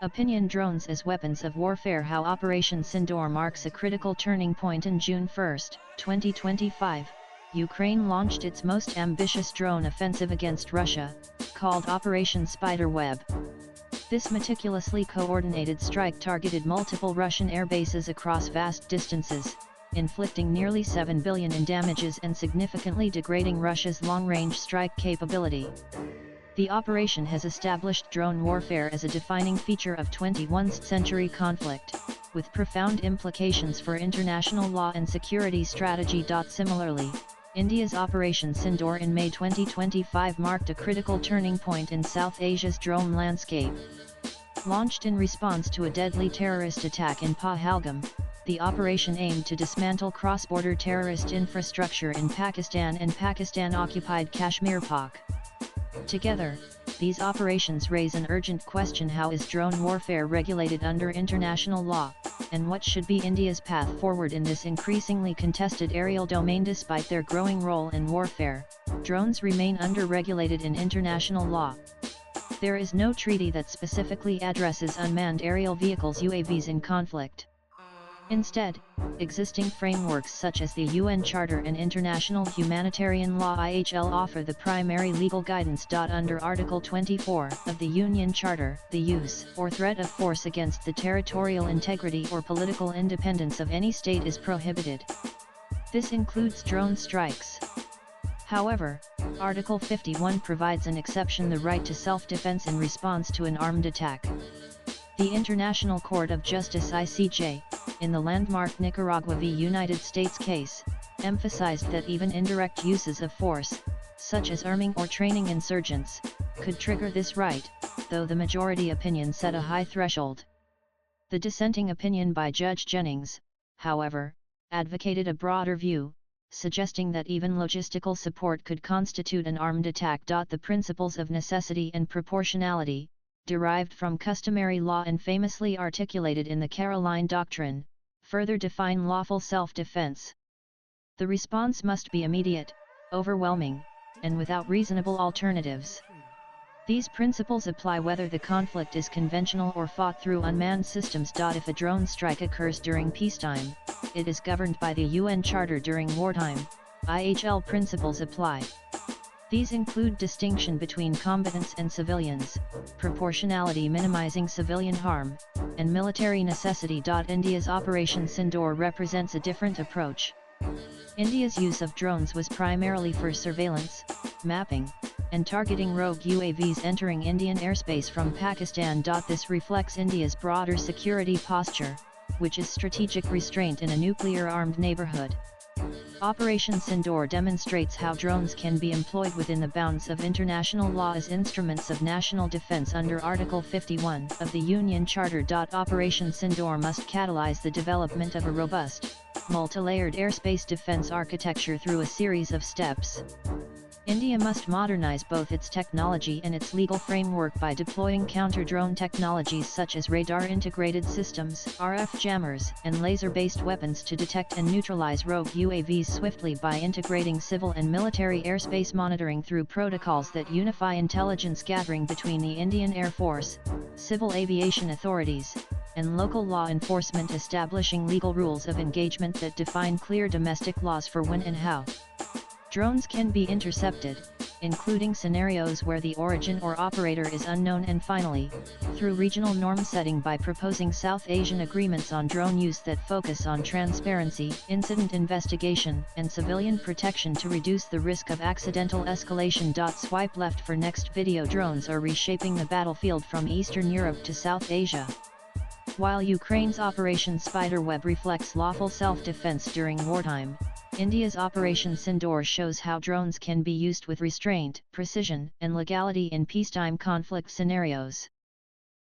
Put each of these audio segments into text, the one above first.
Opinion drones as weapons of warfare. How Operation Sindoor marks a critical turning point. In June 1, 2025, Ukraine launched its most ambitious drone offensive against Russia, called Operation Spiderweb. This meticulously coordinated strike targeted multiple Russian air bases across vast distances, inflicting nearly $7 billion in damages and significantly degrading Russia's long-range strike capability. The operation has established drone warfare as a defining feature of 21st century conflict, with profound implications for international law and security strategy. Similarly, India's Operation Sindoor in May 2025 marked a critical turning point in South Asia's drone landscape. Launched in response to a deadly terrorist attack in Pahalgam, the operation aimed to dismantle cross-border terrorist infrastructure in Pakistan and Pakistan-occupied Kashmir. Together, these operations raise an urgent question: how is drone warfare regulated under international law, and what should be India's path forward in this increasingly contested aerial domain? Despite their growing role in warfare, drones remain under-regulated in international law. There is no treaty that specifically addresses unmanned aerial vehicles (UAVs) in conflict. Instead, existing frameworks such as the UN Charter and International Humanitarian Law (IHL) offer the primary legal guidance. Under Article 24 of the Union Charter, the use or threat of force against the territorial integrity or political independence of any state is prohibited. This includes drone strikes. However, Article 51 provides an exception: the right to self-defense in response to an armed attack. The International Court of Justice (ICJ), in the landmark Nicaragua v. United States case, emphasized that even indirect uses of force, such as arming or training insurgents, could trigger this right, though the majority opinion set a high threshold. The dissenting opinion by Judge Jennings, however, advocated a broader view, suggesting that even logistical support could constitute an armed attack. The principles of necessity and proportionality, derived from customary law and famously articulated in the Caroline Doctrine, further define lawful self-defense. The response must be immediate, overwhelming, and without reasonable alternatives. These principles apply whether the conflict is conventional or fought through unmanned systems. If a drone strike occurs during peacetime, it is governed by the UN Charter. During wartime, IHL principles apply. These include distinction between combatants and civilians, proportionality minimizing civilian harm, and military necessity. India's Operation Sindoor represents a different approach. India's use of drones was primarily for surveillance, mapping, and targeting rogue UAVs entering Indian airspace from Pakistan. This reflects India's broader security posture, which is strategic restraint in a nuclear-armed neighborhood. Operation Sindoor demonstrates how drones can be employed within the bounds of international law as instruments of national defense under Article 51 of the Union Charter. Operation Sindoor must catalyze the development of a robust, multi-layered airspace defense architecture through a series of steps. India must modernize both its technology and its legal framework by deploying counter-drone technologies such as radar-integrated systems, RF jammers, and laser-based weapons to detect and neutralize rogue UAVs swiftly, by integrating civil and military airspace monitoring through protocols that unify intelligence gathering between the Indian Air Force, civil aviation authorities, and local law enforcement, establishing legal rules of engagement that define clear domestic laws for when and how drones can be intercepted, including scenarios where the origin or operator is unknown, and finally, through regional norm setting by proposing South Asian agreements on drone use that focus on transparency, incident investigation, and civilian protection to reduce the risk of accidental escalation. Swipe left for next video. Drones are reshaping the battlefield from Eastern Europe to South Asia. While Ukraine's Operation Spiderweb reflects lawful self-defense during wartime, India's Operation Sindoor shows how drones can be used with restraint, precision, and legality in peacetime conflict scenarios.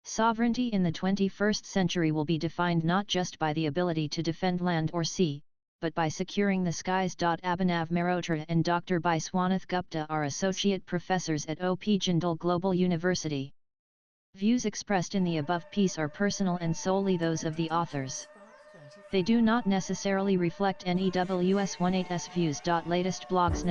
Sovereignty in the 21st century will be defined not just by the ability to defend land or sea, but by securing the skies. Abhinav Mehrotra and Dr. Biswanath Gupta are associate professors at O.P. Jindal Global University. Views expressed in the above piece are personal and solely those of the authors. They do not necessarily reflect NEWS18's views. Latest blogs.